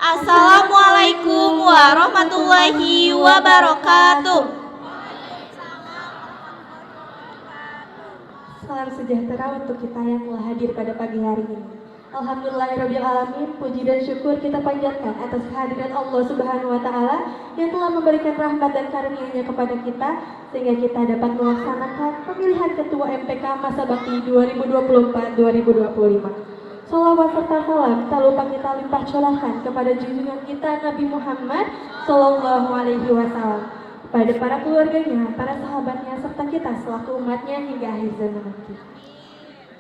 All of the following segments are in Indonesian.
Assalamualaikum warahmatullahi wabarakatuh. Salam sejahtera untuk kita yang telah hadir pada pagi hari ini. Alhamdulillahirrahmanirrahim, puji dan syukur kita panjatkan atas kehadiran Allah Subhanahu wa Ta'ala yang telah memberikan rahmat dan karunia-Nya kepada kita sehingga kita dapat melaksanakan pemilihan Ketua MPK Masa Bakti 2024-2025. Salawat serta salam tak lupa kita limpah curahkan kepada junjungan kita Nabi Muhammad Sallallahu Alaihi Wasallam, pada para keluarganya, para sahabatnya, serta kita selaku umatnya hingga akhir zaman nanti.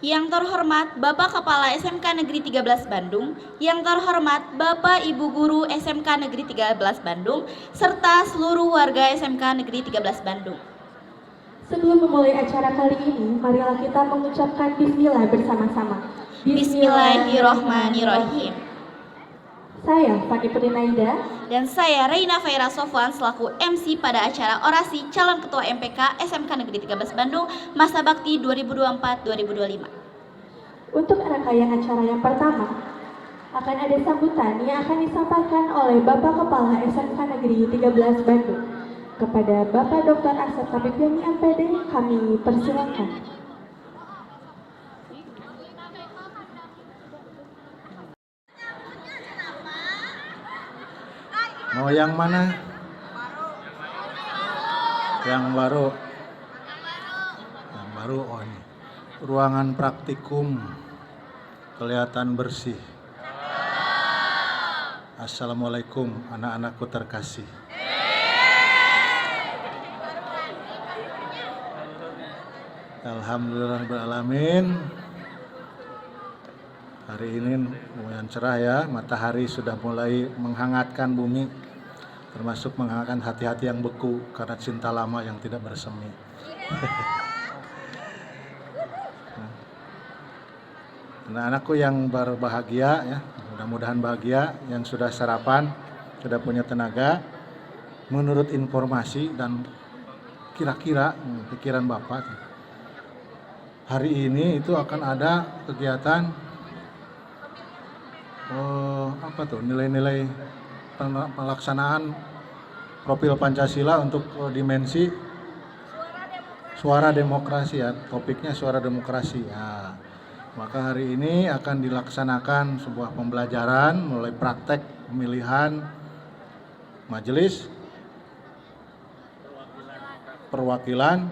Yang terhormat Bapak Kepala SMK Negeri 13 Bandung, yang terhormat Bapak Ibu Guru SMK Negeri 13 Bandung, serta seluruh warga SMK Negeri 13 Bandung. Sebelum memulai acara kali ini, marilah kita mengucapkan Bismillah bersama-sama. Bismillahirrohmanirrohim. Saya Fani Purinaida dan saya Reina Faira Sofwan selaku MC pada acara orasi calon ketua MPK SMK Negeri 13 Bandung Masa Bakti 2024-2025. Untuk rangkaian acara yang pertama, akan ada sambutan yang akan disampaikan oleh Bapak Kepala SMK Negeri 13 Bandung. Kepada Bapak Dr. Asep Tabib Yani MPD, kami persilakan. Mau yang mana? Yang baru. Yang baru. Oh ini. Ruangan praktikum kelihatan bersih. Assalamualaikum anak-anakku terkasih. Alhamdulillahirrahmanirrahim. Hari ini lumayan cerah ya, matahari sudah mulai menghangatkan bumi, termasuk menghangatkan hati-hati yang beku karena cinta lama yang tidak bersemi. Anak-anakku yang berbahagia ya, mudah-mudahan bahagia, yang sudah sarapan, sudah punya tenaga. Menurut informasi dan kira-kira pikiran Bapak, hari ini itu akan ada kegiatan nilai-nilai pelaksanaan profil Pancasila untuk dimensi suara demokrasi ya, topiknya suara demokrasi ya. Maka hari ini akan dilaksanakan sebuah pembelajaran mulai praktek pemilihan majelis perwakilan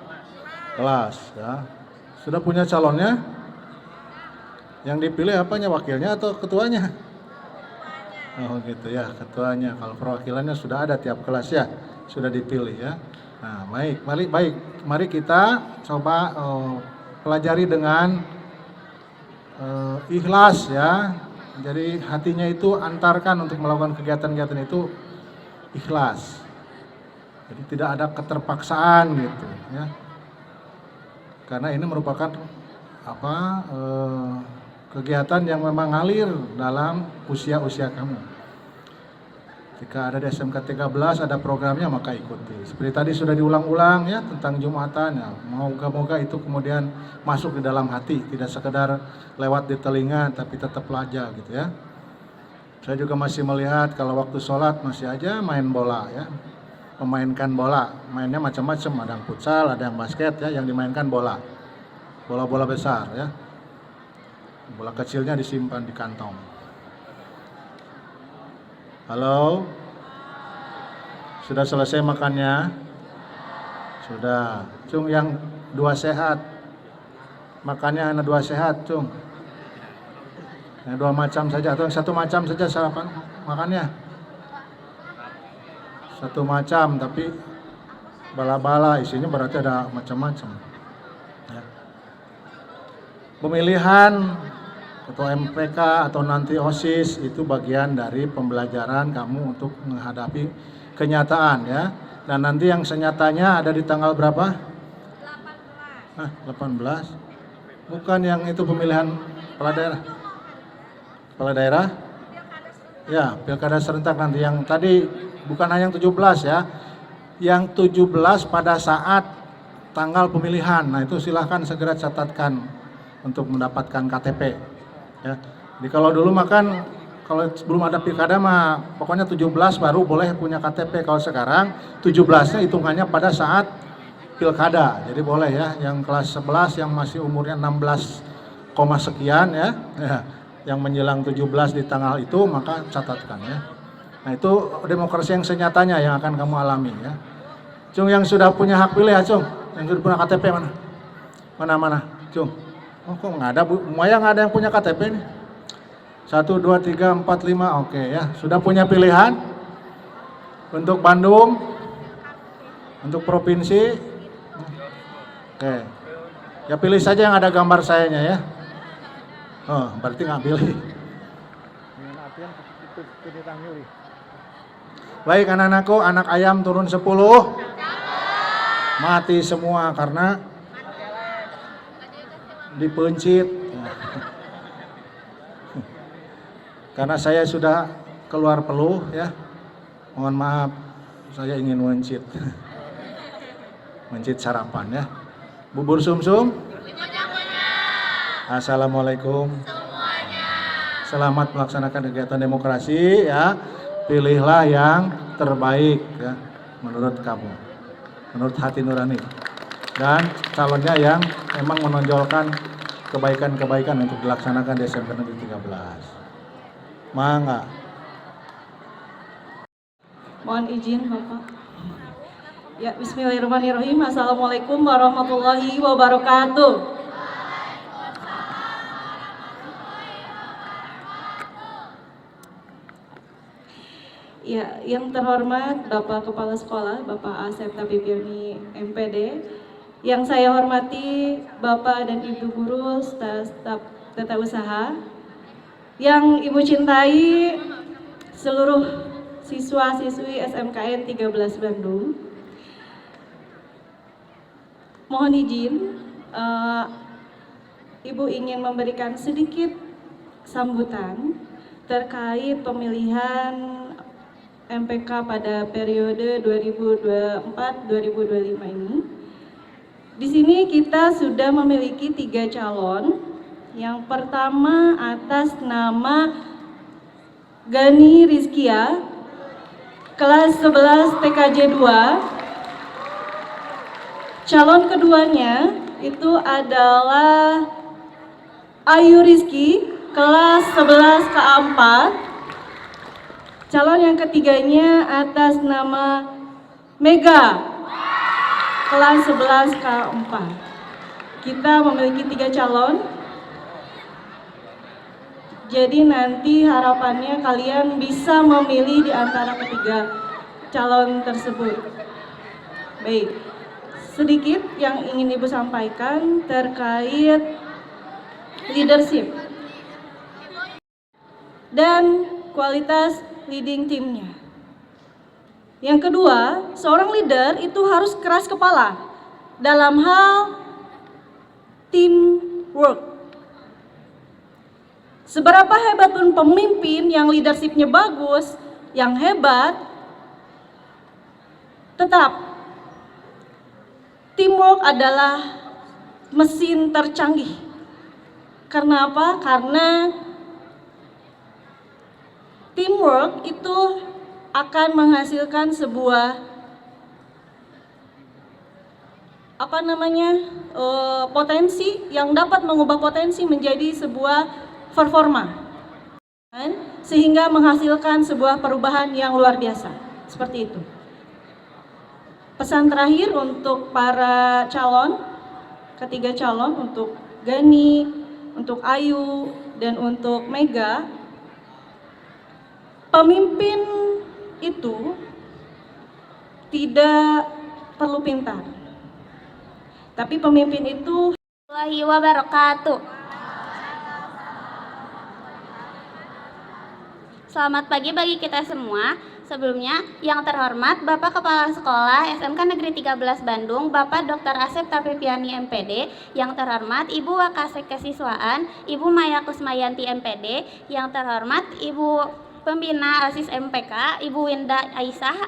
kelas ya. Sudah punya calonnya? Yang dipilih apanya, wakilnya atau ketuanya? Oh gitu ya, ketuanya. Kalau perwakilannya sudah ada tiap kelas ya, sudah dipilih ya. Nah mari kita coba pelajari dengan ikhlas ya. Jadi hatinya itu antarkan untuk melakukan kegiatan-kegiatan itu ikhlas. Jadi tidak ada keterpaksaan gitu ya. Karena ini merupakan kegiatan yang memang ngalir dalam usia-usia kamu. Jika ada di SMK 13 ada programnya maka ikuti. Seperti tadi sudah diulang-ulang ya tentang Jumatan ya. Moga-moga itu kemudian masuk di dalam hati, tidak sekedar lewat di telinga tapi tetap pelajar gitu ya. Saya juga masih melihat kalau waktu sholat masih aja main bola ya. Memainkan bola, mainnya macam-macam, ada yang futsal, ada yang basket ya, yang dimainkan bola. Bola-bola besar ya. Bola kecilnya disimpan di kantong. Halo? Sudah selesai makannya? Sudah. Cung yang 2 sehat. Makannya hanya 2 sehat, Cung. Yang 2 macam saja atau yang 1 macam saja sarapan makannya. 1 macam tapi bala-bala isinya berarti ada macam-macam. Ya. Pemilihan ketua MPK atau nanti OSIS itu bagian dari pembelajaran kamu untuk menghadapi kenyataan ya. Dan nanti yang senyatanya ada di tanggal berapa? 18. 18. Bukan yang itu pemilihan kepala daerah. Kepala daerah? Ya, pilkada serentak nanti yang tadi bukan hanya yang 17 ya. Yang 17 pada saat tanggal pemilihan. Nah, itu silahkan segera catatkan untuk mendapatkan KTP. Ya. Jadi kalau dulu makan Kalau belum ada pilkada mah pokoknya 17 baru boleh punya KTP. Kalau sekarang 17-nya hitungannya pada saat pilkada. Jadi boleh ya, yang kelas 11 yang masih umurnya 16, sekian ya, yang menjelang 17 di tanggal itu maka catatkan ya. Nah itu demokrasi yang senyatanya yang akan kamu alami ya. Cung yang sudah punya hak pilih ya Cung, yang sudah punya KTP mana? Mana Cung? Oh kok nggak ada Bu? Maya nggak ada yang punya KTP nih. 1, 2, 3, 4, 5, oke ya. Sudah punya pilihan? Untuk Bandung? Untuk provinsi? Oke. Ya pilih saja yang ada gambar sayanya ya. Oh, berarti nggak pilih. Baik anak-anakku, anak ayam turun 10. Mati semua karena dipencit. Karena saya sudah keluar peluh ya. Mohon maaf, saya ingin mencit. Mencit sarapan ya. Bubur sumsum? Assalamualaikum. Selamat melaksanakan kegiatan demokrasi ya. Pilihlah yang terbaik ya menurut kamu. Menurut hati nurani. Dan calonnya yang memang menonjolkan kebaikan-kebaikan untuk dilaksanakan di SMK Negeri 13. Mangga. Mohon izin Bapak. Ya, bismillahirrahmanirrahim. Assalamualaikum warahmatullahi wabarakatuh. Ya, yang terhormat Bapak Kepala Sekolah, Bapak Asep Tapipiani MPD, yang saya hormati Bapak dan Ibu Guru staf tata usaha, yang Ibu cintai seluruh siswa-siswi SMKN 13 Bandung. Mohon izin, Ibu ingin memberikan sedikit sambutan terkait pemilihan MPK pada periode 2024-2025 ini. Di sini kita sudah memiliki 3 calon. Yang pertama atas nama Gani Rizkia, kelas 11 TKJ 2. Calon keduanya itu adalah Ayu Rizky, kelas 11 KA4. Calon yang ketiganya atas nama Mega, kelas 11 KA4. Kita memiliki 3 calon. Jadi nanti harapannya kalian bisa memilih di antara ketiga calon tersebut. Baik, sedikit yang ingin Ibu sampaikan terkait leadership dan kualitas leading timnya. Yang kedua, seorang leader itu harus keras kepala dalam hal teamwork. Seberapa hebat pun pemimpin yang leadershipnya bagus, yang hebat, tetap teamwork adalah mesin tercanggih. Karena apa? Karena teamwork itu akan menghasilkan sebuah potensi yang dapat mengubah potensi menjadi sebuah performa, sehingga menghasilkan sebuah perubahan yang luar biasa. Seperti itu. Pesan terakhir untuk para calon, ketiga calon, untuk Gani, untuk Ayu, dan untuk Mega, pemimpin itu tidak perlu pintar, tapi pemimpin itu Warahmatullahi wabarakatuh. Selamat pagi bagi kita semua. Sebelumnya, yang terhormat Bapak Kepala Sekolah SMK Negeri 13 Bandung, Bapak Dr. Asep Tapipiani MPD, yang terhormat Ibu Wakasek Kesiswaan, Ibu Maya Kusmayanti MPD, yang terhormat Ibu Pembina OSIS MPK, Ibu Winda Aisyah,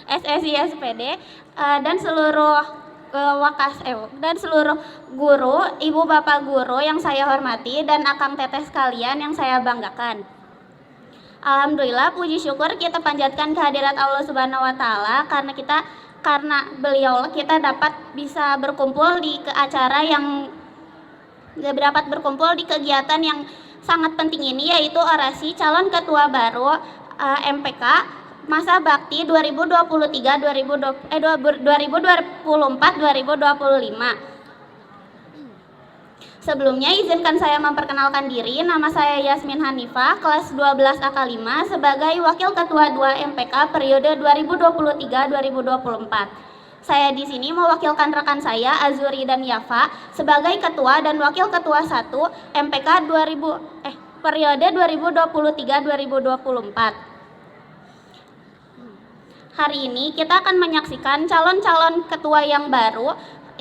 SSI SPD, dan seluruh dan seluruh guru, Ibu Bapak guru yang saya hormati, dan Akang Teteh sekalian yang saya banggakan. Alhamdulillah, puji syukur kita panjatkan kehadirat Allah Subhanahu wa taala karena beliau kita dapat bisa berkumpul di acara yang dapat berkumpul di kegiatan yang sangat penting ini, yaitu orasi calon ketua baru MPK masa bakti 2024-2025. Sebelumnya izinkan saya memperkenalkan diri. Nama saya Yasmin Hanifah, kelas 12 AK 5 sebagai Wakil Ketua 2 MPK periode 2023-2024. Saya di sini mewakilkan rekan saya Azuri dan Yafa sebagai Ketua dan Wakil Ketua 1 MPK periode 2023-2024. Hari ini kita akan menyaksikan calon-calon ketua yang baru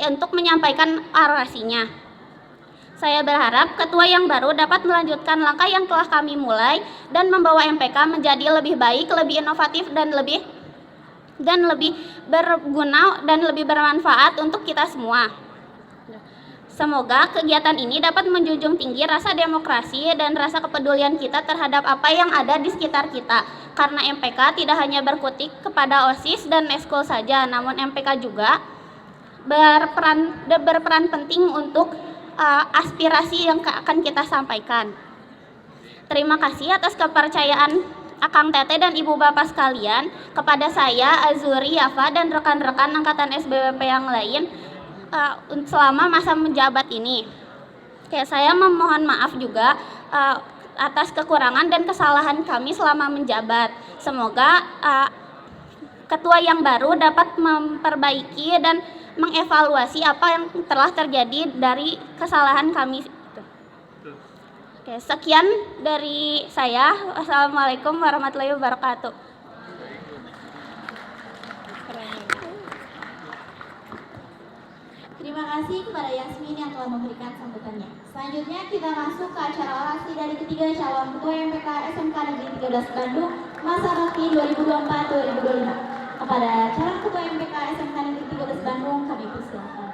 untuk menyampaikan orasinya. Saya berharap ketua yang baru dapat melanjutkan langkah yang telah kami mulai dan membawa MPK menjadi lebih baik, lebih inovatif dan lebih berguna dan lebih bermanfaat untuk kita semua. Semoga kegiatan ini dapat menjunjung tinggi rasa demokrasi dan rasa kepedulian kita terhadap apa yang ada di sekitar kita. Karena MPK tidak hanya berkutik kepada OSIS dan eskul saja, namun MPK juga berperan penting untuk aspirasi yang akan kita sampaikan. Terima kasih atas kepercayaan Akang Tete dan Ibu Bapak sekalian kepada saya, Azuri, Yafa, dan rekan-rekan angkatan SBWP yang lain selama masa menjabat ini. Saya memohon maaf juga atas kekurangan dan kesalahan kami selama menjabat. Semoga ketua yang baru dapat memperbaiki dan mengevaluasi apa yang telah terjadi dari kesalahan kami. Sekian dari saya. Wassalamualaikum warahmatullahi wabarakatuh. Terima kasih kepada Yasmin yang telah memberikan sambutannya. Selanjutnya kita masuk ke acara orasi dari ketiga calon ketua MPK SMK Negeri 13 Bandung masa bakti 2024-2025. Kepada calon ketua MPK SMK Negeri 13 Bandung kami persilakan.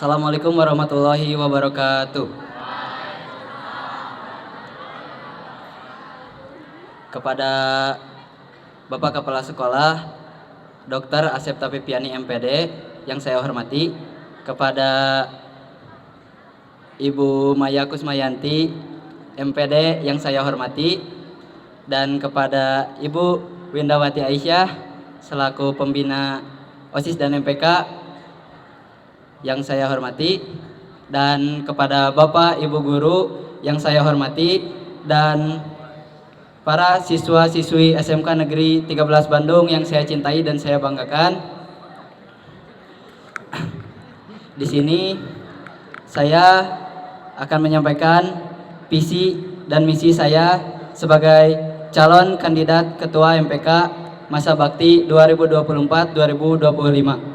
Assalamualaikum warahmatullahi wabarakatuh. Kepada Bapak Kepala Sekolah Dr. Asep Tapipiani MPD yang saya hormati, kepada Ibu Maya Kusmayanti MPD yang saya hormati, dan kepada Ibu Windawati Aisyah selaku pembina OSIS dan MPK yang saya hormati, dan kepada Bapak Ibu Guru yang saya hormati, dan para siswa-siswi SMK Negeri 13 Bandung yang saya cintai dan saya banggakan. Di sini saya akan menyampaikan visi dan misi saya sebagai calon kandidat Ketua MPK masa bakti 2024-2025.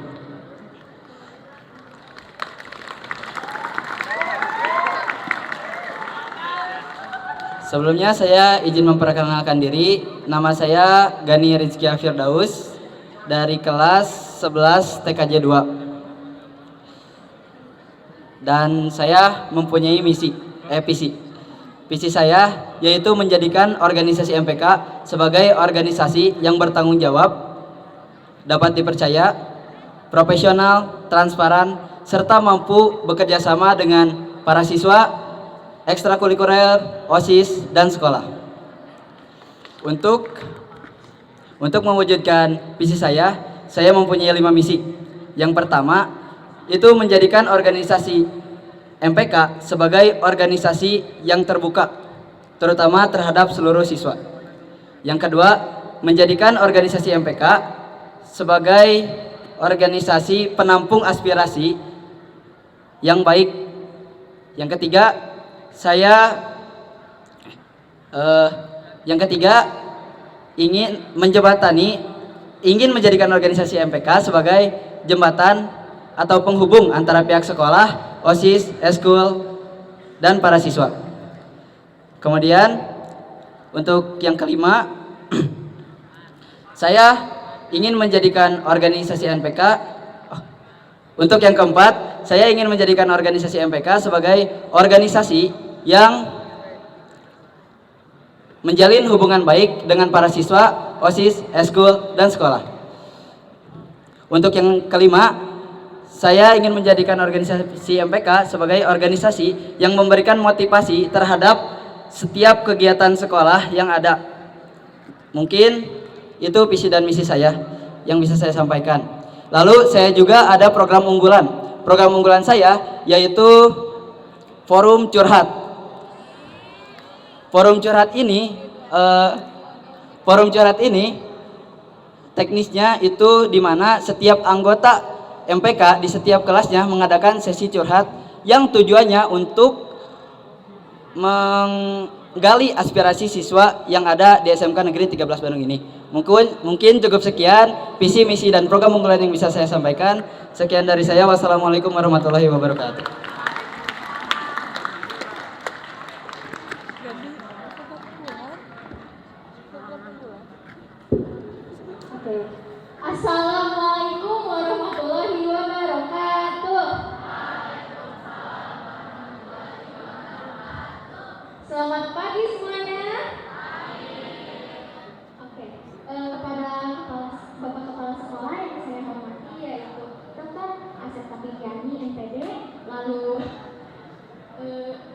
Sebelumnya saya izin memperkenalkan diri. Nama saya Gani Rizky Firdaus dari kelas 11 TKJ 2. Dan saya mempunyai visi. Visi saya yaitu menjadikan organisasi MPK sebagai organisasi yang bertanggung jawab, dapat dipercaya, profesional, transparan, serta mampu bekerja sama dengan para siswa, ekstrakurikuler, OSIS, dan sekolah. Untuk mewujudkan visi saya mempunyai 5 misi. Yang pertama, itu menjadikan organisasi MPK sebagai organisasi yang terbuka, terutama terhadap seluruh siswa. Yang kedua, menjadikan organisasi MPK sebagai organisasi penampung aspirasi yang baik. Yang ketiga, saya Yang ketiga, ingin menjadikan organisasi MPK sebagai jembatan atau penghubung antara pihak sekolah, OSIS, eskul, dan para siswa. Kemudian untuk yang kelima, saya ingin menjadikan organisasi MPK. Untuk yang keempat, saya ingin menjadikan organisasi MPK sebagai organisasi yang menjalin hubungan baik dengan para siswa, OSIS, eskul, dan sekolah. Untuk yang kelima, saya ingin menjadikan organisasi MPK sebagai organisasi yang memberikan motivasi terhadap setiap kegiatan sekolah yang ada. Mungkin itu visi dan misi saya yang bisa saya sampaikan. Lalu saya juga ada program unggulan. Program unggulan saya yaitu Forum Curhat. Forum curhat ini teknisnya itu di mana setiap anggota MPK di setiap kelasnya mengadakan sesi curhat yang tujuannya untuk menggali aspirasi siswa yang ada di SMK Negeri 13 Bandung ini. Mungkin cukup sekian visi, misi, dan program unggulan yang bisa saya sampaikan. Sekian dari saya. Wassalamualaikum warahmatullahi wabarakatuh. Oke. Assalamualaikum warahmatullahi wabarakatuh. Selamat pagi semuanya. Oke. Kepada Bapak Kepala Sekolah yang saya hormati yaitu Dr. Asep Tapipiani MPD, lalu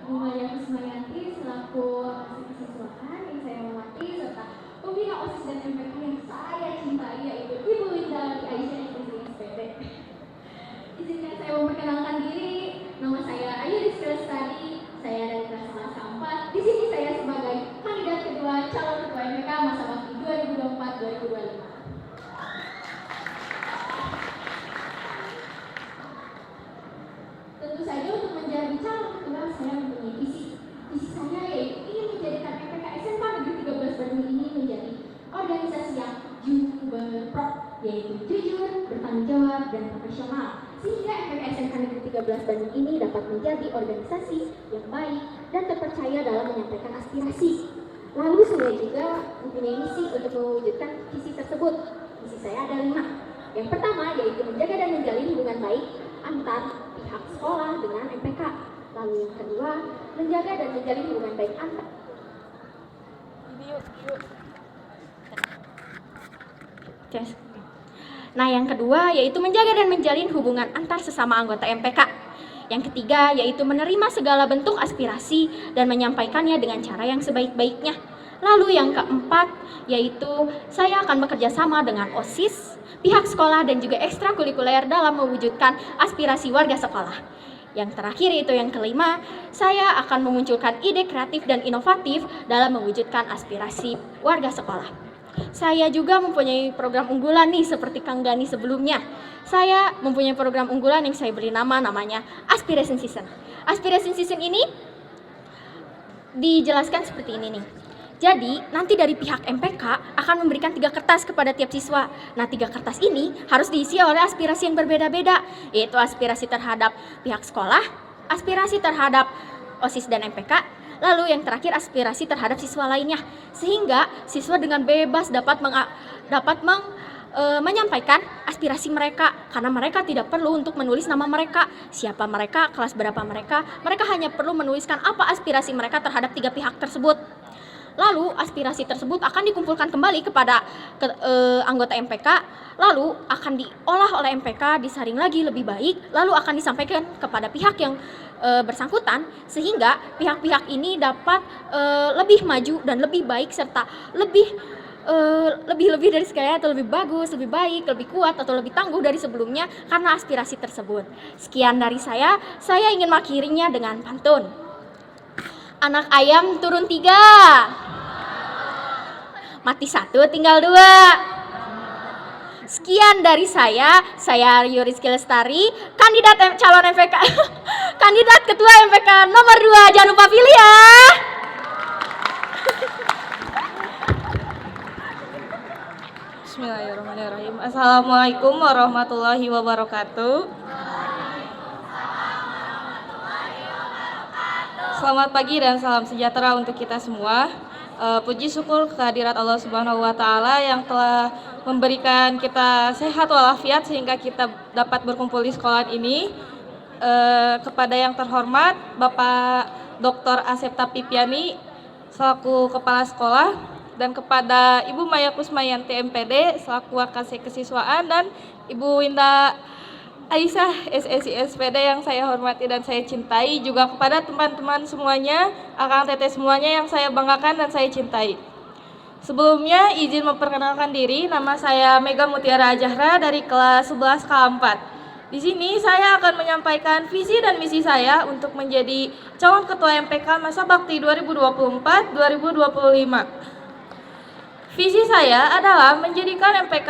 Bu Maya Kusmayanti selaku mahasiswa yang saya hormati, serta pembina OSIS dan MPK yang saya cintai yaitu Ibu Windawati Aisyah SPD. Izinkan saya memperkenalkan diri. Nama saya Ayu Rizky Lestari. Saya dari kelas 4. Di sini saya sebagai kandidat kedua calon ketua MPK masa bakti 2024-2025. Tentu saja untuk menjadi calon ketua saya mempunyai visi. Visi saya yaitu ingin menjadikan MPK SMK Negeri 13 Bandung ini menjadi organisasi yang jujur, yaitu jujur, bertanggung jawab, dan profesional. Sehingga MPK SMK Negeri 13 Bandung ini dapat menjadi organisasi yang baik dan terpercaya dalam menyampaikan aspirasi. Lalu saya juga mempunyai misi untuk mewujudkan visi tersebut. Misi saya ada 5. Yang pertama yaitu menjaga dan menjalin hubungan baik antar pihak sekolah dengan MPK. Lalu yang kedua, menjaga dan menjalin hubungan baik antar Nah, yang kedua yaitu menjaga dan menjalin hubungan antar sesama anggota MPK. Yang ketiga yaitu menerima segala bentuk aspirasi dan menyampaikannya dengan cara yang sebaik-baiknya. Lalu yang keempat yaitu saya akan bekerja sama dengan OSIS, pihak sekolah, dan juga ekstrakurikuler dalam mewujudkan aspirasi warga sekolah. Yang terakhir yaitu yang kelima, saya akan memunculkan ide kreatif dan inovatif dalam mewujudkan aspirasi warga sekolah. Saya juga mempunyai program unggulan nih seperti Kang Gani sebelumnya. Saya mempunyai program unggulan yang saya beri namanya Aspiration Season. Aspiration Season ini dijelaskan seperti ini nih. Jadi nanti dari pihak MPK akan memberikan 3 kertas kepada tiap siswa. Nah 3 kertas ini harus diisi oleh aspirasi yang berbeda-beda, yaitu aspirasi terhadap pihak sekolah, aspirasi terhadap OSIS dan MPK, lalu yang terakhir aspirasi terhadap siswa lainnya. Sehingga siswa dengan bebas dapat menyampaikan aspirasi mereka, karena mereka tidak perlu untuk menulis nama mereka, siapa mereka, kelas berapa mereka hanya perlu menuliskan apa aspirasi mereka terhadap 3 pihak tersebut. Lalu aspirasi tersebut akan dikumpulkan kembali kepada anggota MPK, lalu akan diolah oleh MPK, disaring lagi lebih baik, lalu akan disampaikan kepada pihak yang bersangkutan, sehingga pihak-pihak ini dapat lebih maju dan lebih baik, serta lebih dari sekalian, atau lebih bagus, lebih baik, lebih kuat, atau lebih tangguh dari sebelumnya karena aspirasi tersebut. Sekian dari saya ingin mengakhirinya dengan pantun. Anak ayam turun 3, mati 1 tinggal 2. Sekian dari saya Rizky Lestari, kandidat calon MPK, kandidat ketua MPK nomor 2. Jangan lupa pilih ya. Bismillahirrahmanirrahim. Assalamualaikum warahmatullahi wabarakatuh. Selamat pagi dan salam sejahtera untuk kita semua. Puji syukur kehadirat Allah Subhanahu wa Ta'ala yang telah memberikan kita sehat walafiat sehingga kita dapat berkumpul di sekolah ini. Kepada yang terhormat Bapak Dr. Asepta Pipiani selaku Kepala Sekolah, dan kepada Ibu Maya Kusmayanti MPD selaku Wakasih Kesiswaan, dan Ibu Winda Aisyah SSI SPD yang saya hormati dan saya cintai, juga kepada teman-teman semuanya, akang teteh semuanya yang saya banggakan dan saya cintai. Sebelumnya izin memperkenalkan diri, nama saya Mega Mutiara Ajahra dari kelas 11 K4. Di sini saya akan menyampaikan visi dan misi saya untuk menjadi calon ketua MPK masa bakti 2024-2025. Visi saya adalah menjadikan MPK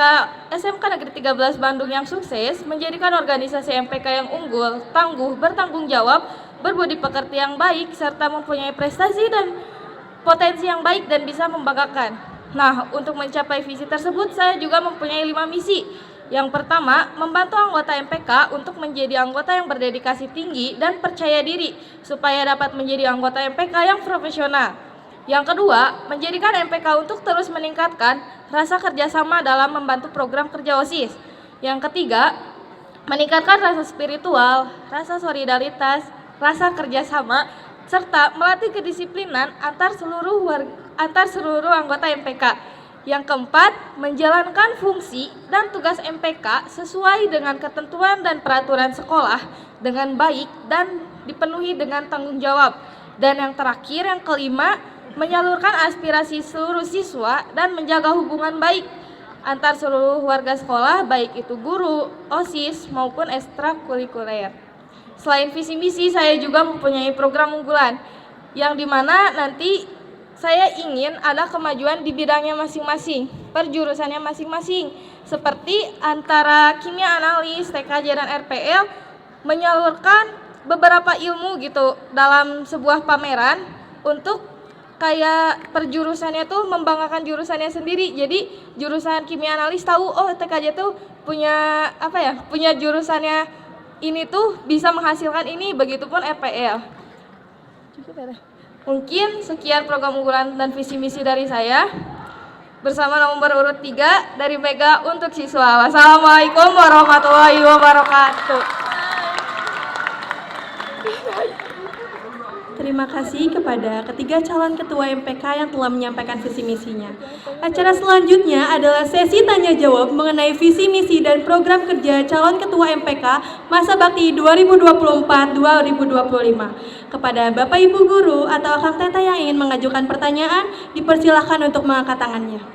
SMK Negeri 13 Bandung yang sukses, menjadikan organisasi MPK yang unggul, tangguh, bertanggung jawab, berbudi pekerti yang baik, serta mempunyai prestasi dan potensi yang baik dan bisa membanggakan. Nah, untuk mencapai visi tersebut saya juga mempunyai 5 misi. Yang pertama, membantu anggota MPK untuk menjadi anggota yang berdedikasi tinggi dan percaya diri supaya dapat menjadi anggota MPK yang profesional. Yang kedua, menjadikan MPK untuk terus meningkatkan rasa kerjasama dalam membantu program kerja OSIS. Yang ketiga, meningkatkan rasa spiritual, rasa solidaritas, rasa kerjasama, serta melatih kedisiplinan antar seluruh anggota MPK. Yang keempat, menjalankan fungsi dan tugas MPK sesuai dengan ketentuan dan peraturan sekolah dengan baik dan dipenuhi dengan tanggung jawab. Dan yang terakhir, yang kelima, menyalurkan aspirasi seluruh siswa dan menjaga hubungan baik antar seluruh warga sekolah, baik itu guru, OSIS maupun ekstrakurikuler. Selain visi misi, saya juga mempunyai program unggulan yang dimana nanti saya ingin ada kemajuan di bidangnya masing-masing, per jurusannya masing-masing, seperti antara kimia analis, TKJ dan RPL, menyalurkan beberapa ilmu gitu dalam sebuah pameran untuk kayak perjurusannya tuh membanggakan jurusannya sendiri. Jadi jurusan kimia analis tahu oh TKJ tuh punya punya jurusannya ini tuh bisa menghasilkan ini, begitupun RPL. Mungkin sekian program unggulan dan visi misi dari saya bersama nomor urut 3 dari Mega untuk siswa. Wassalamualaikum warahmatullahi wabarakatuh. Terima kasih kepada ketiga calon ketua MPK yang telah menyampaikan visi misinya. Acara selanjutnya adalah sesi tanya jawab mengenai visi misi dan program kerja calon ketua MPK masa bakti 2024-2025. Kepada Bapak Ibu guru atau akang teteh yang ingin mengajukan pertanyaan, dipersilahkan untuk mengangkat tangannya.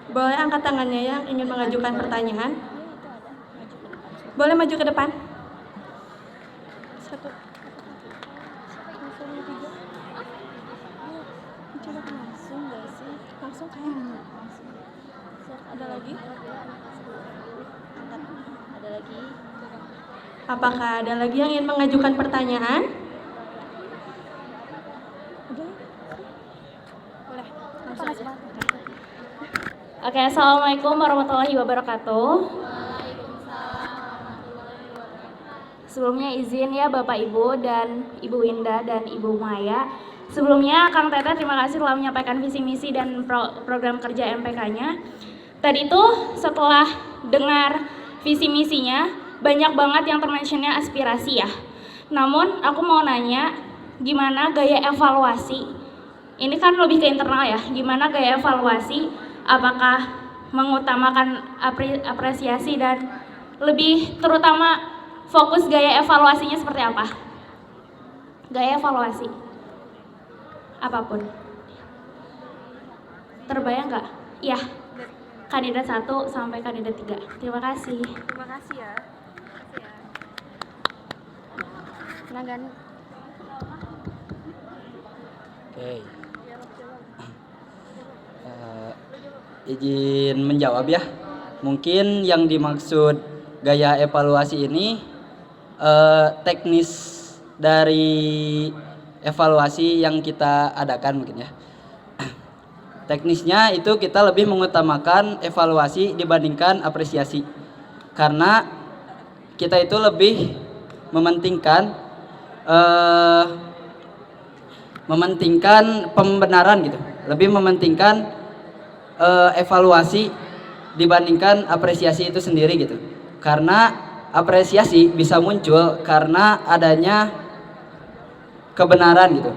Boleh angkat tangannya yang ingin mengajukan pertanyaan. Boleh maju ke depan. Ada lagi? Apakah ada lagi yang ingin mengajukan pertanyaan? Oke, assalamualaikum warahmatullahi wabarakatuh. Sebelumnya izin ya Bapak Ibu dan Ibu Winda dan Ibu Maya. Sebelumnya Kang Teteh terima kasih telah menyampaikan visi misi dan program kerja MPK-nya. Tadi tuh setelah dengar visi misinya banyak banget yang termentionnya aspirasi ya. Namun aku mau nanya gimana gaya evaluasi? Ini kan lebih ke internal ya. Gimana gaya evaluasi? Apakah mengutamakan apresiasi dan lebih terutama fokus gaya evaluasinya seperti apa? Gaya evaluasi apapun. Terbayang nggak? Iya. Kandidat 1 sampai kandidat 3. Terima kasih. Terima kasih ya. Nanggani. Oke. Izin menjawab ya. Mungkin yang dimaksud gaya evaluasi ini teknis dari evaluasi yang kita adakan mungkin ya. Teknisnya itu kita lebih mengutamakan evaluasi dibandingkan apresiasi. Karena kita itu lebih mementingkan pembenaran gitu. Lebih mementingkan evaluasi dibandingkan apresiasi itu sendiri gitu. Karena apresiasi bisa muncul karena adanya kebenaran gitu.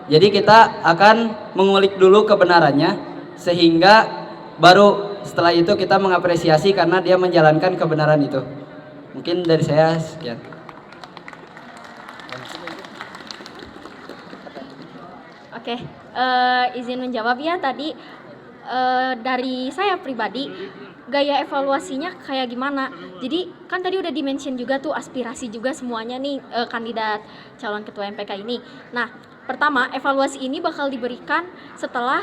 Jadi kita akan mengulik dulu kebenarannya sehingga baru setelah itu kita mengapresiasi karena dia menjalankan kebenaran itu. Mungkin dari saya sekian. Oke, izin menjawab ya tadi dari saya pribadi gaya evaluasinya kayak gimana. Jadi kan tadi udah di-mention juga tuh aspirasi juga semuanya nih kandidat calon ketua MPK ini. Nah, pertama evaluasi ini bakal diberikan setelah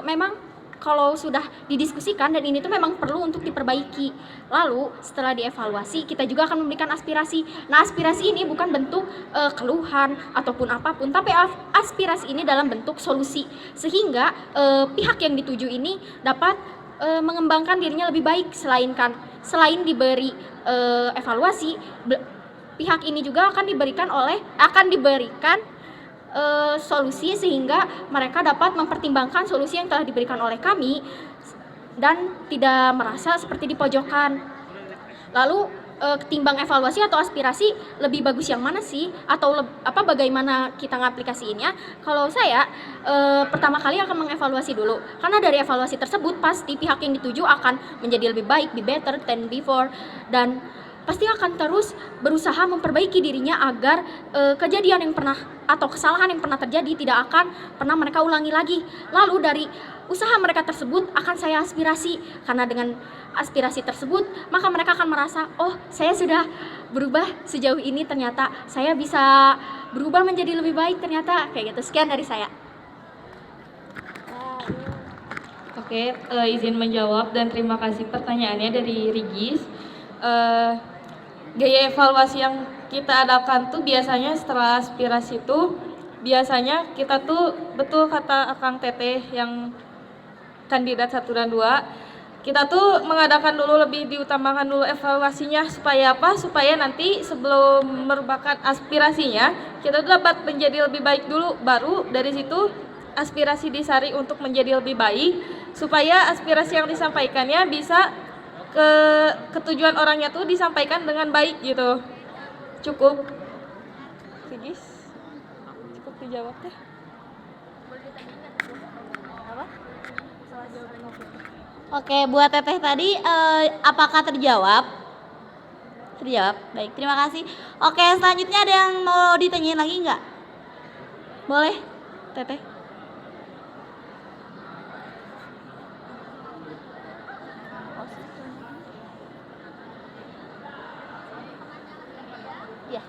memang kalau sudah didiskusikan dan ini tuh memang perlu untuk diperbaiki. Lalu setelah dievaluasi kita juga akan memberikan aspirasi. Nah, aspirasi ini bukan bentuk keluhan ataupun apapun, tapi aspirasi ini dalam bentuk solusi sehingga pihak yang dituju ini dapat mengembangkan dirinya lebih baik. Selain diberi evaluasi, pihak ini juga akan diberikan solusi sehingga mereka dapat mempertimbangkan solusi yang telah diberikan oleh kami dan tidak merasa seperti dipojokkan. Lalu ketimbang evaluasi atau aspirasi, lebih bagus yang mana sih? Atau bagaimana kita ngaplikasiinnya? Kalau saya pertama kali akan mengevaluasi dulu, karena dari evaluasi tersebut pasti pihak yang dituju akan menjadi lebih baik, be better than before, dan pasti akan terus berusaha memperbaiki dirinya agar kejadian yang pernah atau kesalahan yang pernah terjadi tidak akan pernah mereka ulangi lagi. Lalu dari usaha mereka tersebut akan saya aspirasi, karena dengan aspirasi tersebut maka mereka akan merasa, oh saya sudah berubah sejauh ini, ternyata saya bisa berubah menjadi lebih baik ternyata, kayak gitu. Sekian dari saya. Oke, izin menjawab dan terima kasih pertanyaannya dari Rigis. Gaya evaluasi yang kita adakan tuh biasanya setelah aspirasi tuh biasanya kita tuh betul kata Akang Teteh yang kandidat 1 dan 2, kita tuh mengadakan dulu, lebih diutamakan dulu evaluasinya supaya apa? Supaya nanti sebelum merupakan aspirasinya kita tuh dapat menjadi lebih baik dulu, baru dari situ aspirasi disaring untuk menjadi lebih baik supaya aspirasi yang disampaikannya bisa ketujuan orangnya tuh disampaikan dengan baik gitu. Cukup. Rigis? Cukup dijawab deh. Oke, buat Teteh tadi apakah terjawab? Terjawab. Baik, terima kasih. Oke, selanjutnya ada yang mau ditanyain lagi nggak? Boleh, Teteh. Ya.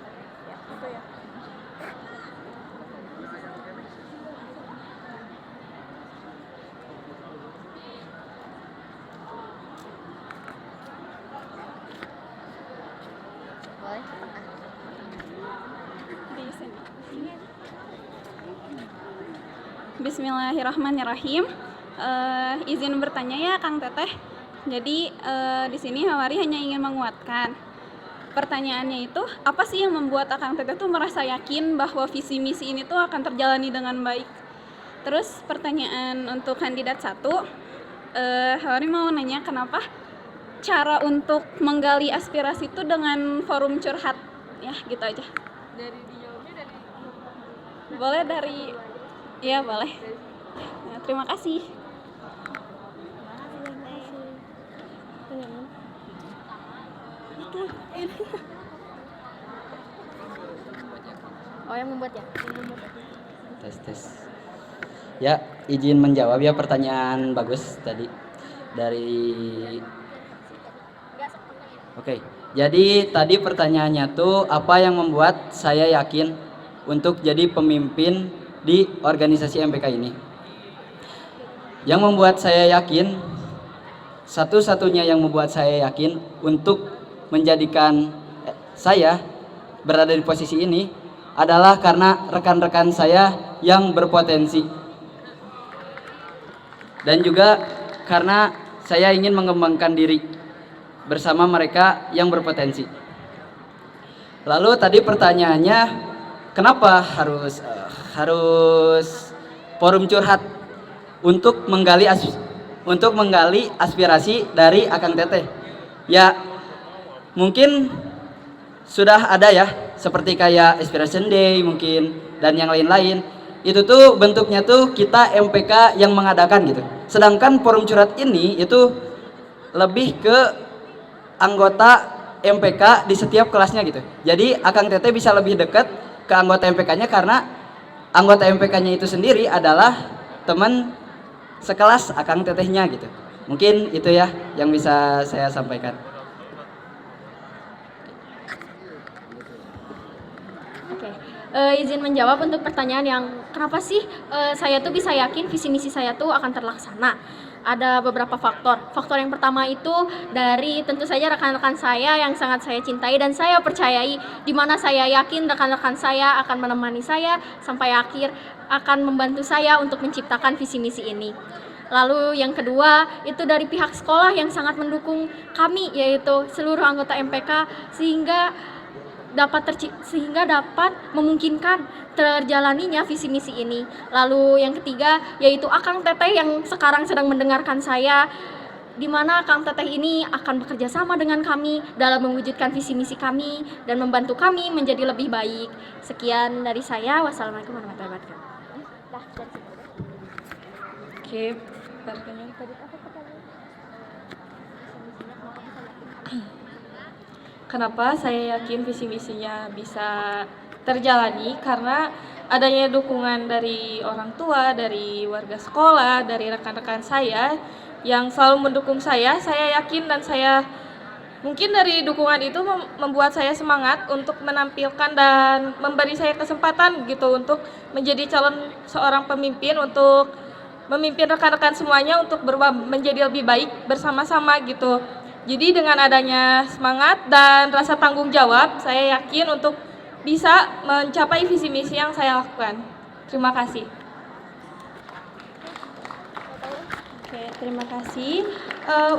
Bismillahirrahmanirrahim. Izin bertanya ya Kang Teteh. Jadi di sini Hawari hanya ingin menguatkan. Pertanyaannya itu, apa sih yang membuat Akang Teteh tuh merasa yakin bahwa visi misi ini tuh akan terjalani dengan baik? Terus pertanyaan untuk kandidat 1, Hawari mau nanya kenapa cara untuk menggali aspirasi itu dengan forum curhat? Ya gitu aja. Dari dijawabnya dari Boleh dari, ya boleh. Nah, terima kasih. Oh, yang membuat ya? Tes. Ya, izin menjawab ya, pertanyaan bagus tadi dari. Oke, jadi tadi pertanyaannya tuh apa yang membuat saya yakin untuk jadi pemimpin di organisasi MPK ini. Yang membuat saya yakin, satu-satunya yang membuat saya yakin untuk menjadikan saya berada di posisi ini adalah karena rekan-rekan saya yang berpotensi. Dan juga karena saya ingin mengembangkan diri bersama mereka yang berpotensi. Lalu tadi pertanyaannya, kenapa harus forum curhat untuk menggali aspirasi dari Akang Teteh? Ya, mungkin sudah ada ya, seperti kayak Inspiration Day mungkin dan yang lain-lain. Itu tuh bentuknya tuh kita MPK yang mengadakan gitu. Sedangkan forum curhat ini itu lebih ke anggota MPK di setiap kelasnya gitu. Jadi Akang Teteh bisa lebih dekat ke anggota MPK-nya karena anggota MPK-nya itu sendiri adalah teman sekelas Akang Tetehnya gitu. Mungkin itu ya yang bisa saya sampaikan. Oke, izin menjawab untuk pertanyaan yang kenapa sih saya tuh bisa yakin visi misi saya tuh akan terlaksana. Ada beberapa faktor. Faktor yang pertama itu dari tentu saja rekan-rekan saya yang sangat saya cintai dan saya percayai, di mana saya yakin rekan-rekan saya akan menemani saya sampai akhir, akan membantu saya untuk menciptakan visi misi ini. Lalu yang kedua itu dari pihak sekolah yang sangat mendukung kami, yaitu seluruh anggota MPK sehingga dapat memungkinkan terjalaninya visi misi ini. Lalu yang ketiga yaitu Akang Teteh yang sekarang sedang mendengarkan saya, di mana Akang Teteh ini akan bekerja sama dengan kami dalam mewujudkan visi misi kami dan membantu kami menjadi lebih baik. Sekian dari saya. Wassalamualaikum warahmatullahi wabarakatuh. Oke, pertanyaan tadi apa pertanyaan? Kenapa saya yakin visi misinya bisa terjalani? Karena adanya dukungan dari orang tua, dari warga sekolah, dari rekan-rekan saya yang selalu mendukung saya yakin dan saya mungkin dari dukungan itu membuat saya semangat untuk menampilkan dan memberi saya kesempatan gitu untuk menjadi calon seorang pemimpin, untuk memimpin rekan-rekan semuanya untuk berubah menjadi lebih baik bersama-sama gitu. Jadi dengan adanya semangat dan rasa tanggung jawab, saya yakin untuk bisa mencapai visi misi yang saya lakukan. Terima kasih. Oke, terima kasih.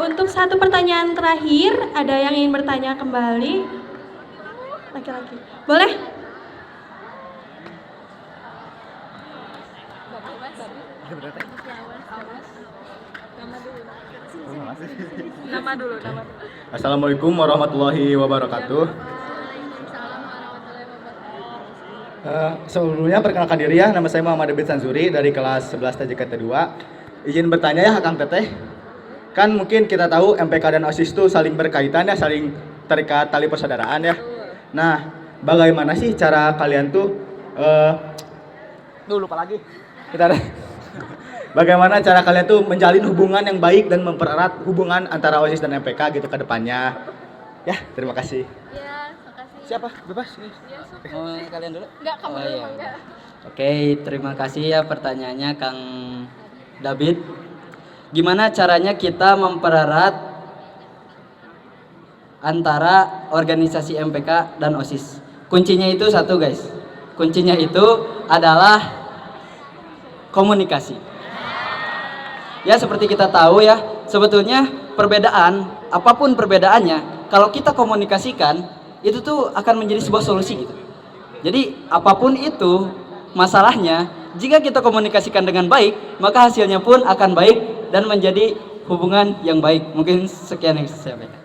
Untuk satu pertanyaan terakhir, ada yang ingin bertanya kembali? Laki-laki. Boleh? Nama dulu. Assalamualaikum warahmatullahi wabarakatuh. Sebelumnya perkenalkan diri ya, nama saya Muhammad Abid Sanzuri dari kelas 11 TJKT 2. Izin bertanya ya Akang Teteh. Kan mungkin kita tahu MPK dan OSIS itu saling berkaitan ya, saling terikat tali persaudaraan ya. Nah, bagaimana sih cara kalian tuh lupa lagi. Bagaimana cara kalian tuh menjalin hubungan yang baik dan mempererat hubungan antara OSIS dan MPK gitu ke depannya. Ya, terima kasih. Ya, makasih. Siapa? Bebas. Mau kalian dulu? Enggak, kamu Oh, dulu, iya. enggak. Oke, terima kasih ya pertanyaannya Kang David. Gimana caranya kita mempererat antara organisasi MPK dan OSIS? Kuncinya itu satu guys. Kuncinya itu adalah komunikasi. Ya seperti kita tahu ya, sebetulnya perbedaan, apapun perbedaannya, kalau kita komunikasikan, itu tuh akan menjadi sebuah solusi gitu. Jadi apapun itu masalahnya, jika kita komunikasikan dengan baik, maka hasilnya pun akan baik dan menjadi hubungan yang baik. Mungkin sekian yang saya sampaikan.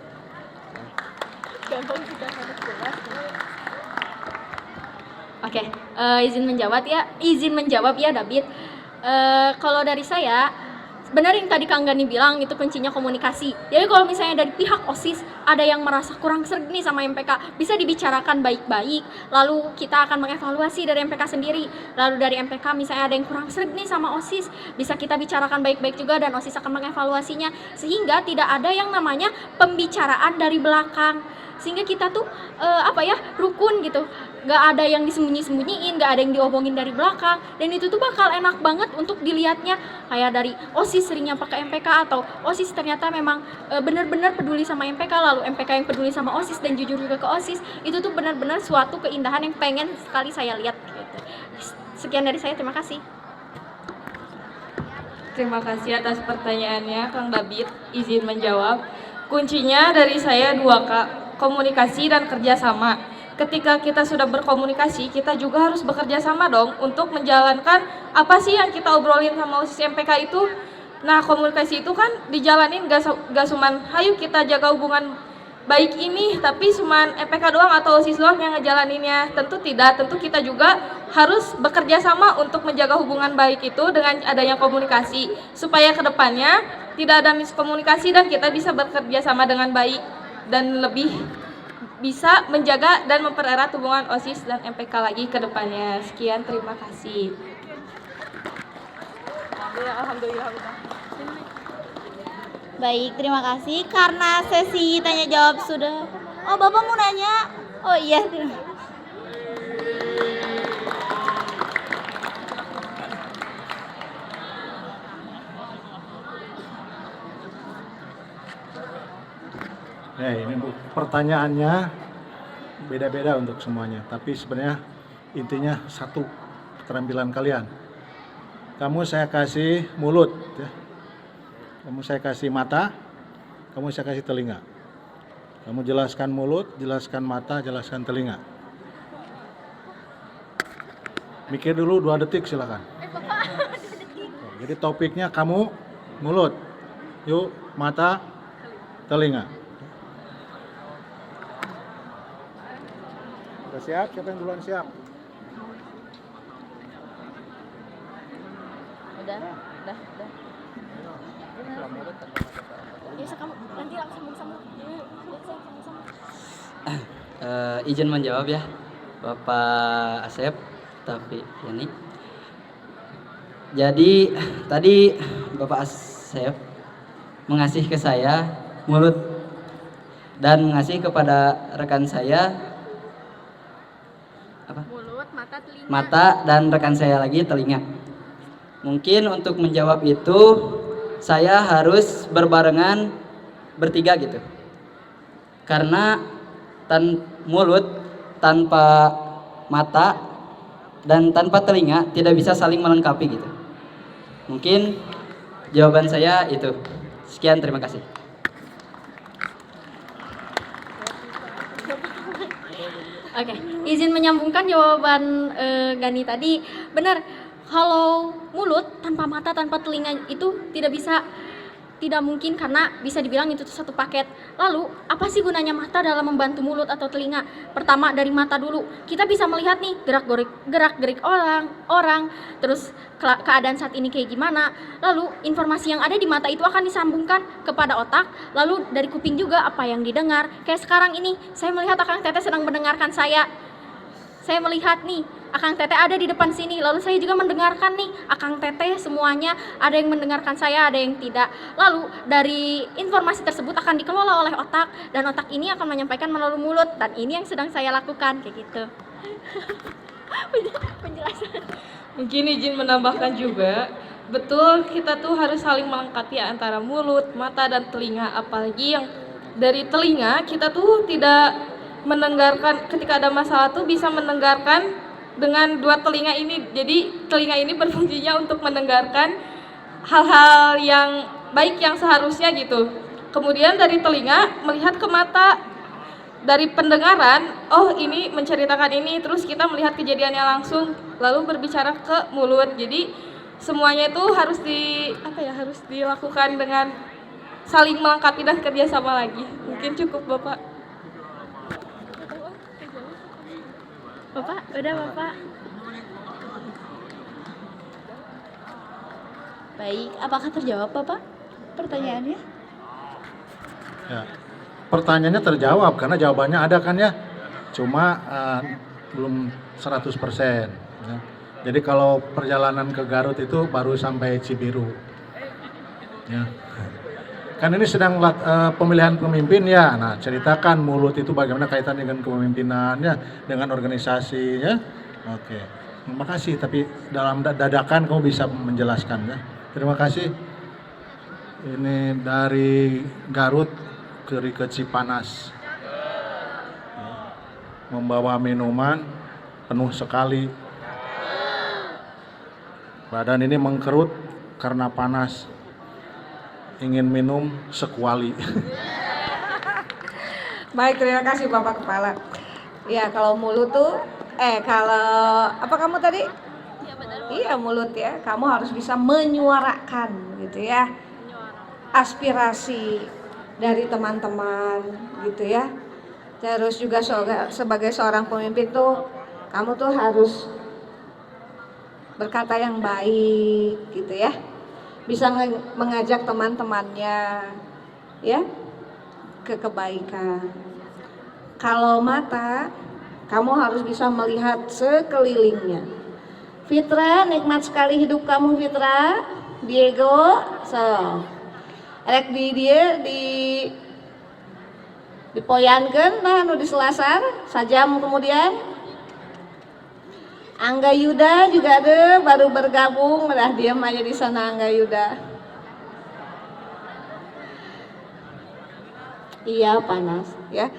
Oke, izin menjawab ya David. Kalau dari saya, benar yang tadi Kang Gani bilang itu kuncinya komunikasi. Jadi kalau misalnya dari pihak OSIS ada yang merasa kurang sreg nih sama MPK, bisa dibicarakan baik-baik. Lalu kita akan mengevaluasi dari MPK sendiri. Lalu dari MPK misalnya ada yang kurang sreg nih sama OSIS, bisa kita bicarakan baik-baik juga dan OSIS akan mengevaluasinya sehingga tidak ada yang namanya pembicaraan dari belakang. Sehingga kita tuh rukun gitu. nggak ada yang disembunyi-sembunyiin, nggak ada yang diomongin dari belakang, dan itu tuh bakal enak banget untuk dilihatnya, kayak dari OSIS sering nyapa ke MPK, atau OSIS ternyata memang benar-benar peduli sama MPK, lalu MPK yang peduli sama OSIS dan jujur juga ke OSIS. Itu tuh benar-benar suatu keindahan yang pengen sekali saya lihat gitu. Sekian dari saya, terima kasih. Terima kasih atas pertanyaannya, Kang David. Izin menjawab. Kuncinya dari saya 2, Kak. Komunikasi dan kerjasama. Ketika kita sudah berkomunikasi, kita juga harus bekerja sama dong untuk menjalankan apa sih yang kita obrolin sama OSIS MPK itu. Nah, komunikasi itu kan dijalanin gak cuman, hayu kita jaga hubungan baik ini, tapi cuman MPK doang atau OSIS doang yang ngejalaninnya. Tentu tidak, tentu kita juga harus bekerja sama untuk menjaga hubungan baik itu dengan adanya komunikasi. Supaya kedepannya tidak ada miskomunikasi dan kita bisa bekerja sama dengan baik dan lebih bisa menjaga dan mempererat hubungan OSIS dan MPK lagi ke depannya. Sekian, terima kasih. Alhamdulillah. Baik, terima kasih. Karena sesi tanya jawab sudah. Oh, Bapak mau nanya? Oh iya. Ini Bu, pertanyaannya beda-beda untuk semuanya, tapi sebenarnya intinya satu, keterampilan kalian. Kamu saya kasih mulut, ya. Kamu saya kasih mata, kamu saya kasih telinga. Kamu jelaskan mulut, jelaskan mata, jelaskan telinga. Mikir dulu 2 detik silakan. Jadi topiknya kamu mulut, yuk mata, telinga. Udah siap? Siapa yang duluan siap? Udah. Biasa kamu nanti langsung sambung. Izin menjawab ya, Bapak Asep, tapi ini. Jadi tadi Bapak Asep mengasih ke saya mulut dan mengasih kepada rekan saya apa? Mulut, mata, telinga. Mata, dan rekan saya lagi telinga. Mungkin untuk menjawab itu saya harus berbarengan bertiga gitu. Karena mulut tanpa mata dan tanpa telinga tidak bisa saling melengkapi gitu. Mungkin jawaban saya itu. Sekian, terima kasih. Oke, izin menyambungkan jawaban Gani tadi. Benar, kalau mulut tanpa mata, tanpa telinga itu tidak mungkin, karena bisa dibilang itu tuh satu paket. Lalu, apa sih gunanya mata dalam membantu mulut atau telinga? Pertama, dari mata dulu. Kita bisa melihat nih gerak-gerik orang, terus keadaan saat ini kayak gimana. Lalu, informasi yang ada di mata itu akan disambungkan kepada otak. Lalu, dari kuping juga apa yang didengar. Kayak sekarang ini, saya melihat Akang Teteh sedang mendengarkan saya. Saya melihat nih, Akang Teteh ada di depan sini, lalu saya juga mendengarkan nih, Akang Teteh semuanya ada yang mendengarkan saya, ada yang tidak. Lalu dari informasi tersebut akan dikelola oleh otak, dan otak ini akan menyampaikan melalui mulut, dan ini yang sedang saya lakukan, kayak gitu. Penjelasan. Mungkin izin menambahkan juga, betul kita tuh harus saling melengkapi antara mulut, mata, dan telinga. Apalagi yang dari telinga kita tuh tidak mendengarkan, ketika ada masalah tuh bisa mendengarkan dengan 2 telinga ini. Jadi telinga ini berfungsinya untuk mendengarkan hal-hal yang baik yang seharusnya gitu. Kemudian dari telinga melihat ke mata, dari pendengaran, oh ini menceritakan ini, terus kita melihat kejadiannya langsung, lalu berbicara ke mulut. Jadi semuanya itu harus harus dilakukan dengan saling melengkapi dan kerjasama lagi. Mungkin cukup, Bapak. Bapak, udah Bapak. Baik, apakah terjawab Bapak pertanyaannya? Ya. Pertanyaannya terjawab karena jawabannya ada kan ya. Cuma belum 100%. Ya. Jadi kalau perjalanan ke Garut itu baru sampai Cibiru. Ya. Kan ini sedang pemilihan pemimpin ya. Nah, ceritakan mulut itu bagaimana kaitan dengan kepemimpinannya, dengan organisasinya. Oke. Terima kasih, tapi dalam dadakan kamu bisa menjelaskan ya. Terima kasih. Ini dari Garut ke Cipanas. Membawa minuman penuh sekali. Badan ini mengkerut karena panas. Ingin minum sekuali. Baik, terima kasih Bapak Kepala. Ya, kalau mulut tuh, kalau apa kamu tadi? Iya, mulut ya. Kamu harus bisa menyuarakan gitu ya. Aspirasi dari teman-teman gitu ya. Terus juga sebagai seorang pemimpin tuh, kamu tuh harus berkata yang baik gitu ya. Bisa mengajak teman-temannya ya ke kebaikan. Kalau mata, kamu harus bisa melihat sekelilingnya. Fitra, nikmat sekali hidup kamu Fitra. Diego, rek di dia dipoyankeun nah nu di selasar sajam kemudian. Angga Yuda juga ada baru bergabung, udah diam aja di sana Angga Yuda. Iya panas ya.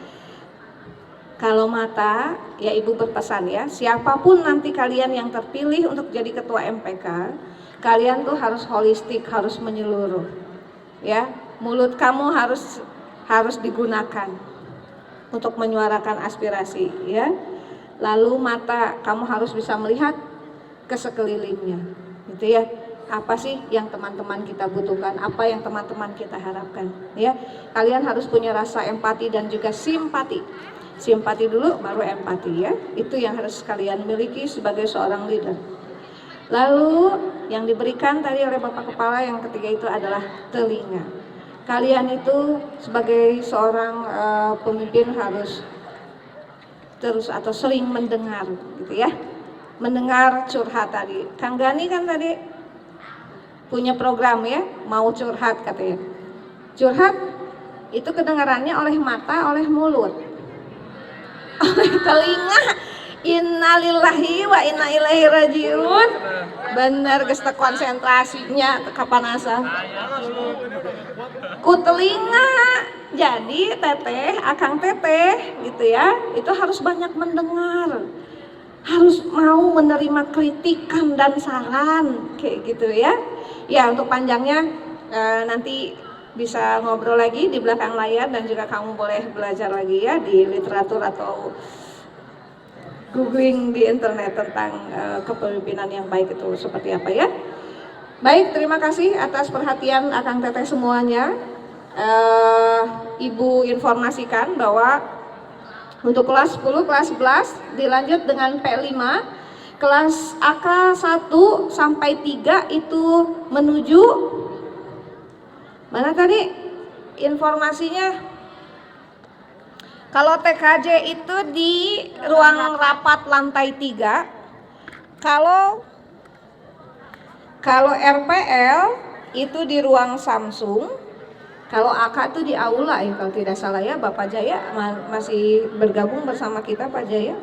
Kalau mata, ya Ibu berpesan ya, siapapun nanti kalian yang terpilih untuk jadi ketua MPK, kalian tuh harus holistik, harus menyeluruh. Ya, mulut kamu harus digunakan untuk menyuarakan aspirasi ya. Lalu mata kamu harus bisa melihat ke sekelilingnya gitu ya. Apa sih yang teman-teman kita butuhkan, apa yang teman-teman kita harapkan ya. Kalian harus punya rasa empati dan juga simpati. Simpati dulu baru empati ya. Itu yang harus kalian miliki sebagai seorang leader. Lalu yang diberikan tadi oleh Bapak Kepala yang ketiga itu adalah telinga. Kalian itu sebagai seorang pemimpin harus terus atau sering mendengar gitu ya. Mendengar curhat tadi. Kang Gani kan tadi punya program ya, mau curhat katanya. Curhat itu kedengarannya oleh mata, oleh mulut, oleh telinga. Innalillahi wa inna ilaihi rajiun. Bener geus teu konsentrasinya teu kapanasan. Ku telinga. Jadi teteh, akang teteh gitu ya, itu harus banyak mendengar. Harus mau menerima kritikan dan saran kayak gitu ya. Ya, untuk panjangnya nanti bisa ngobrol lagi di belakang layar dan juga kamu boleh belajar lagi ya di literatur atau googling di internet tentang kepemimpinan yang baik itu seperti apa ya. Baik, terima kasih atas perhatian akang teteh semuanya. Ibu informasikan bahwa untuk kelas 10, kelas 11 dilanjut dengan P5, kelas AK 1 sampai 3 itu menuju mana tadi informasinya? Kalau TKJ itu di ruang rapat lantai 3. Kalau RPL itu di ruang Samsung. Kalau AK itu di aula ya kalau tidak salah ya. Bapak Jaya masih bergabung bersama kita Pak Jaya.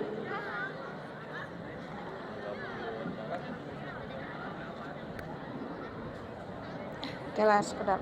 Kelas kedap.